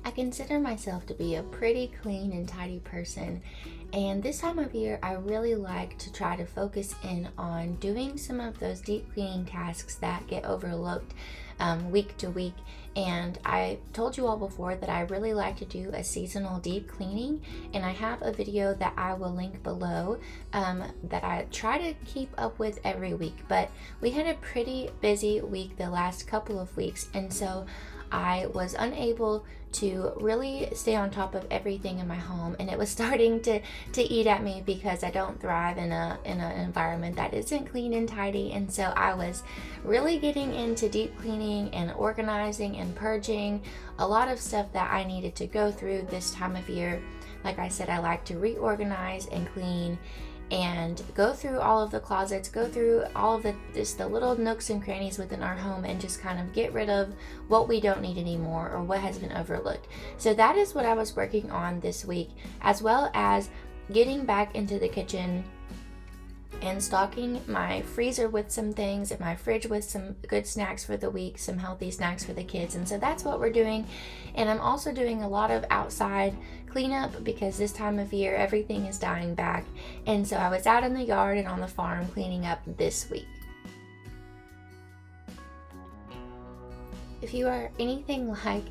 I consider myself to be a pretty clean and tidy person, and this time of year I really like to try to focus in on doing some of those deep cleaning tasks that get overlooked week to week. And I told you all before that I really like to do a seasonal deep cleaning, and I have a video that I will link below that I try to keep up with every week. But we had a pretty busy week the last couple of weeks, and so I was unable to really stay on top of everything in my home, and it was starting to eat at me because I don't thrive in an environment that isn't clean and tidy. And so I was really getting into deep cleaning and organizing and purging a lot of stuff that I needed to go through this time of year. Like I said, I like to reorganize and clean and go through all of the closets, go through all of the little nooks and crannies within our home, and just kind of get rid of what we don't need anymore or what has been overlooked. So that is what I was working on this week, as well as getting back into the kitchen and stocking my freezer with some things and my fridge with some good snacks for the week, some healthy snacks for the kids. And so that's what we're doing. And I'm also doing a lot of outside cleanup because this time of year everything is dying back. And so I was out in the yard and on the farm cleaning up this week. If you are anything like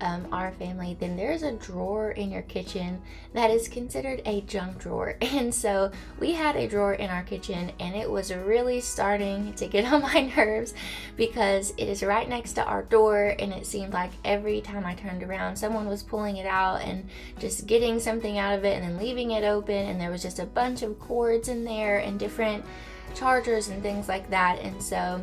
our family, then there's a drawer in your kitchen that is considered a junk drawer. And so we had a drawer in our kitchen, and it was really starting to get on my nerves because it is right next to our door, and it seemed like every time I turned around, someone was pulling it out and just getting something out of it and then leaving it open, and there was just a bunch of cords in there and different chargers and things like that. And so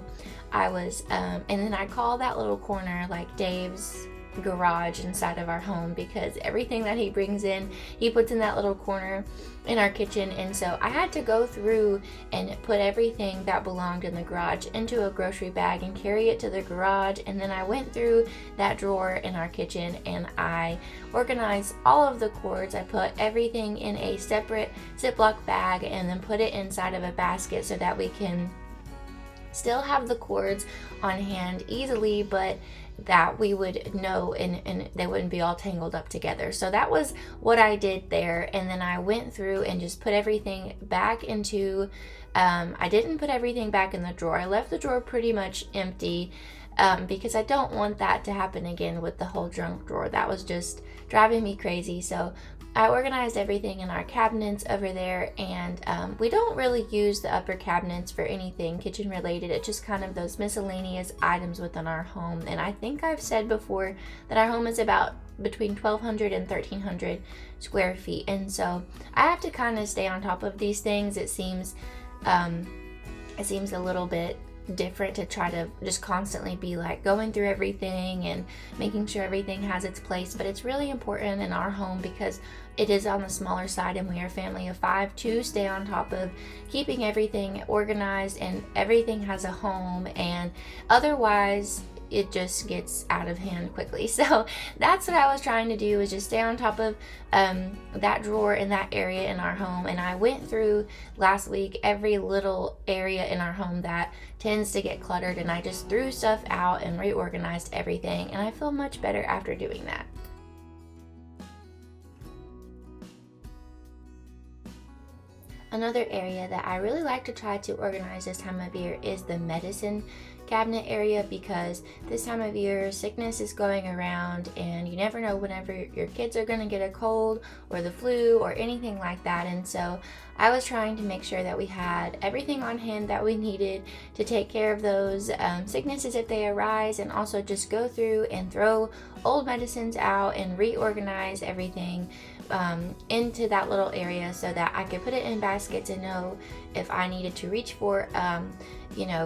I was, and then I call that little corner like Dave's garage inside of our home, because everything that he brings in, he puts in that little corner in our kitchen. And so I had to go through and put everything that belonged in the garage into a grocery bag and carry it to the garage. And then I went through that drawer in our kitchen and I organized all of the cords. I put everything in a separate Ziploc bag and then put it inside of a basket so that we can still have the cords on hand easily, but that we would know and they wouldn't be all tangled up together. So that was what I did there. And then I went through and just put everything back into, I didn't put everything back in the drawer. I left the drawer pretty much empty because I don't want that to happen again with the whole junk drawer. That was just driving me crazy. So I organized everything in our cabinets over there, and we don't really use the upper cabinets for anything kitchen related. It's just kind of those miscellaneous items within our home. And I think I've said before that our home is about between 1,200 and 1,300 square feet. And so I have to kind of stay on top of these things. It seems a little bit different to try to just constantly be like going through everything and making sure everything has its place, but it's really important in our home because it is on the smaller side and we are a family of 5 to stay on top of keeping everything organized and everything has a home, and otherwise it just gets out of hand quickly. So that's what I was trying to do, is just stay on top of that drawer in that area in our home. And I went through last week every little area in our home that tends to get cluttered, and I just threw stuff out and reorganized everything, and I feel much better after doing that. Another area that I really like to try to organize this time of year is the medicine cabinet area, because this time of year sickness is going around and you never know whenever your kids are going to get a cold or the flu or anything like that. And so I was trying to make sure that we had everything on hand that we needed to take care of those sicknesses if they arise, and also just go through and throw old medicines out and reorganize everything into that little area so that I could put it in baskets and know if I needed to reach for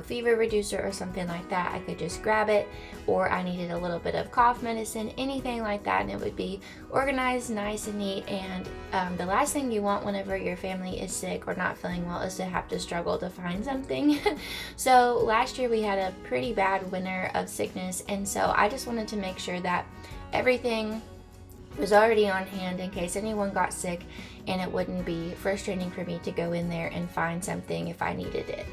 fever reducer or something like that, I could just grab it, or I needed a little bit of cough medicine, anything like that, and it would be organized nice and neat. And the last thing you want whenever your family is sick or not feeling well is to have to struggle to find something. So last year we had a pretty bad winter of sickness, and so I just wanted to make sure that everything was already on hand in case anyone got sick, and it wouldn't be frustrating for me to go in there and find something if I needed it.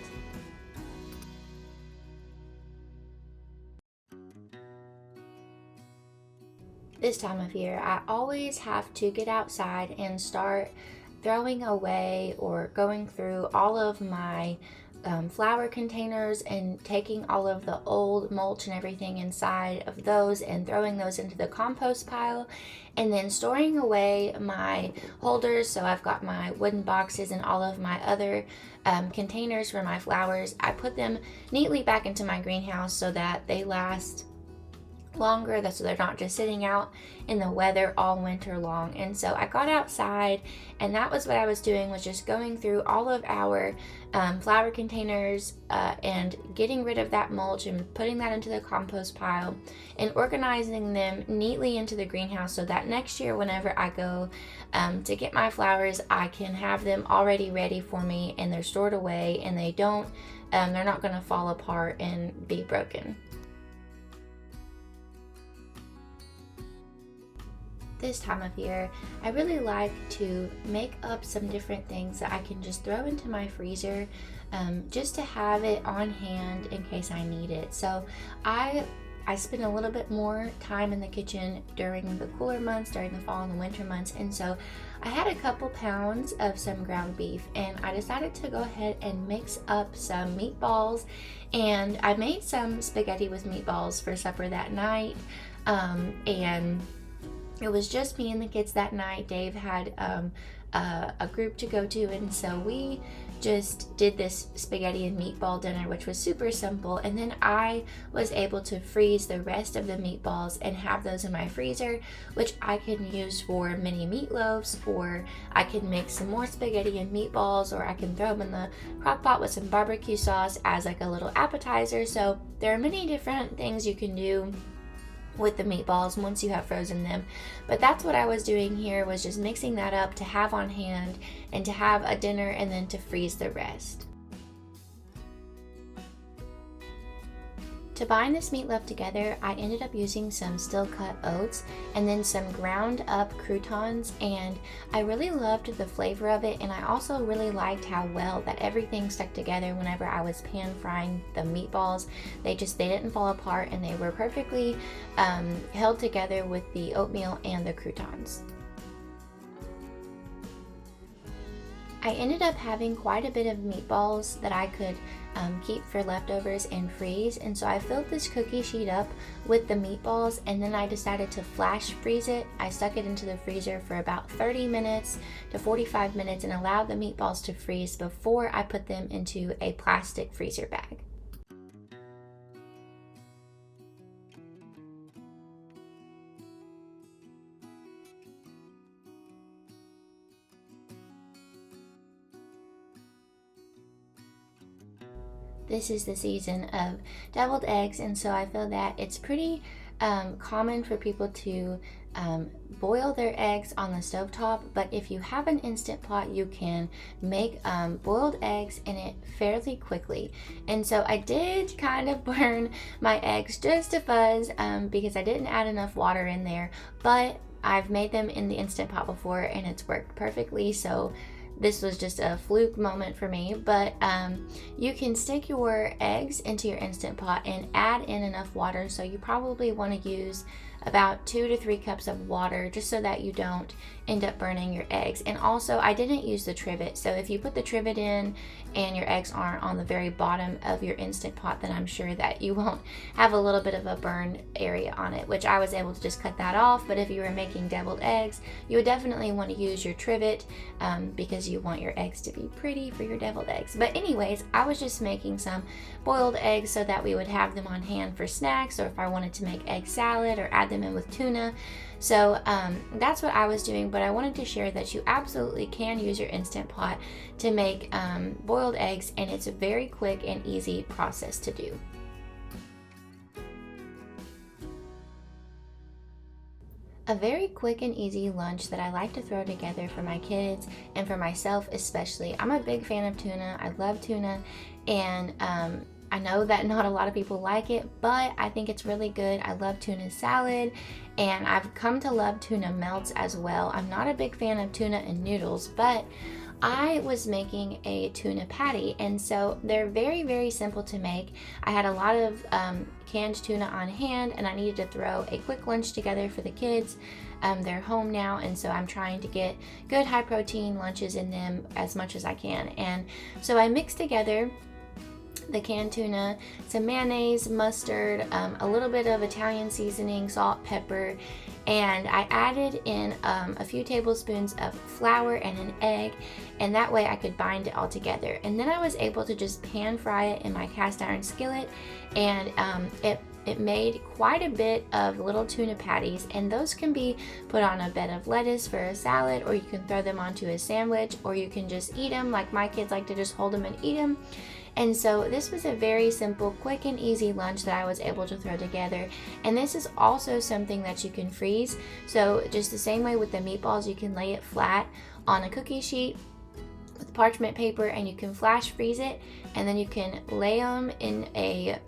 This time of year, I always have to get outside and start throwing away or going through all of my flour containers and taking all of the old mulch and everything inside of those and throwing those into the compost pile, and then storing away my holders. So I've got my wooden boxes and all of my other containers for my flowers. I put them neatly back into my greenhouse so that they last longer, so they're not just sitting out in the weather all winter long. And so I got outside, and that was what I was doing, was just going through all of our flower containers and getting rid of that mulch and putting that into the compost pile and organizing them neatly into the greenhouse so that next year whenever I go to get my flowers, I can have them already ready for me and they're stored away and they're not going to fall apart and be broken. This time of year, I really like to make up some different things that I can just throw into my freezer just to have it on hand in case I need it. So I spend a little bit more time in the kitchen during the cooler months, during the fall and the winter months, and so I had a couple pounds of some ground beef, and I decided to go ahead and mix up some meatballs, and I made some spaghetti with meatballs for supper that night, and it was just me and the kids that night. Dave had a group to go to, and so we just did this spaghetti and meatball dinner, which was super simple. And then I was able to freeze the rest of the meatballs and have those in my freezer, which I can use for mini meatloaves, or I can make some more spaghetti and meatballs, or I can throw them in the crock pot with some barbecue sauce as like a little appetizer. So there are many different things you can do with the meatballs once you have frozen them, but that's what I was doing here, was just mixing that up to have on hand and to have a dinner and then to freeze the rest. To bind this meatloaf together, I ended up using some steel cut oats and then some ground up croutons, and I really loved the flavor of it, and I also really liked how well that everything stuck together whenever I was pan frying the meatballs. They didn't fall apart, and they were perfectly held together with the oatmeal and the croutons. I ended up having quite a bit of meatballs that I could keep for leftovers and freeze, and so I filled this cookie sheet up with the meatballs, and then I decided to flash freeze it. I stuck it into the freezer for about 30 minutes to 45 minutes and allowed the meatballs to freeze before I put them into a plastic freezer bag. This is the season of deviled eggs, and so I feel that it's pretty common for people to boil their eggs on the stovetop, but if you have an Instant Pot, you can make boiled eggs in it fairly quickly. And so I did kind of burn my eggs just a fuzz because I didn't add enough water in there, but I've made them in the Instant Pot before and it's worked perfectly, so this was just a fluke moment for me. But you can stick your eggs into your Instant Pot and add in enough water, so you probably want to use about 2 to 3 cups of water just so that you don't end up burning your eggs. And also, I didn't use the trivet, so if you put the trivet in and your eggs aren't on the very bottom of your Instant Pot, then I'm sure that you won't have a little bit of a burn area on it, which I was able to just cut that off. But if you were making deviled eggs, you would definitely want to use your trivet because you want your eggs to be pretty for your deviled eggs. But anyways, I was just making some boiled eggs so that we would have them on hand for snacks, or if I wanted to make egg salad or add them in with tuna. So that's what I was doing, but I wanted to share that you absolutely can use your Instant Pot to make boiled eggs, and it's a very quick and easy process to do. A very quick and easy lunch that I like to throw together for my kids and for myself especially. I'm a big fan of tuna. I love tuna, and I know that not a lot of people like it, but I think it's really good. I love tuna salad, and I've come to love tuna melts as well. I'm not a big fan of tuna and noodles, but I was making a tuna patty, and so they're very, very simple to make. I had a lot of canned tuna on hand, and I needed to throw a quick lunch together for the kids. They're home now, and so I'm trying to get good high protein lunches in them as much as I can. And so I mixed together the canned tuna, some mayonnaise, mustard, a little bit of Italian seasoning, salt, pepper, and I added in a few tablespoons of flour and an egg, and that way I could bind it all together. And then I was able to just pan fry it in my cast iron skillet, and it made quite a bit of little tuna patties, and those can be put on a bed of lettuce for a salad, or you can throw them onto a sandwich, or you can just eat them like my kids like to just hold them and eat them. And so this was a very simple, quick and easy lunch that I was able to throw together. And this is also something that you can freeze. So just the same way with the meatballs, you can lay it flat on a cookie sheet with parchment paper, and you can flash freeze it, and then you can lay them in a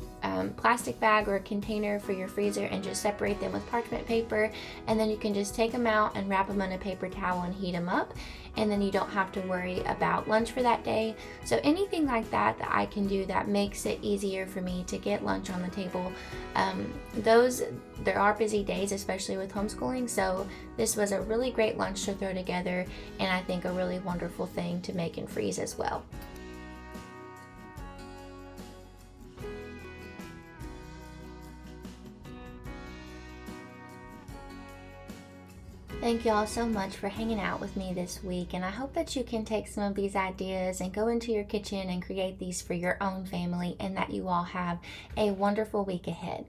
plastic bag or a container for your freezer and just separate them with parchment paper, and then you can just take them out and wrap them in a paper towel and heat them up, and then you don't have to worry about lunch for that day. So anything like that I can do that makes it easier for me to get lunch on the table. There are busy days, especially with homeschooling, so this was a really great lunch to throw together, and I think a really wonderful thing to make and freeze as well. Thank you all so much for hanging out with me this week, and I hope that you can take some of these ideas and go into your kitchen and create these for your own family, and that you all have a wonderful week ahead.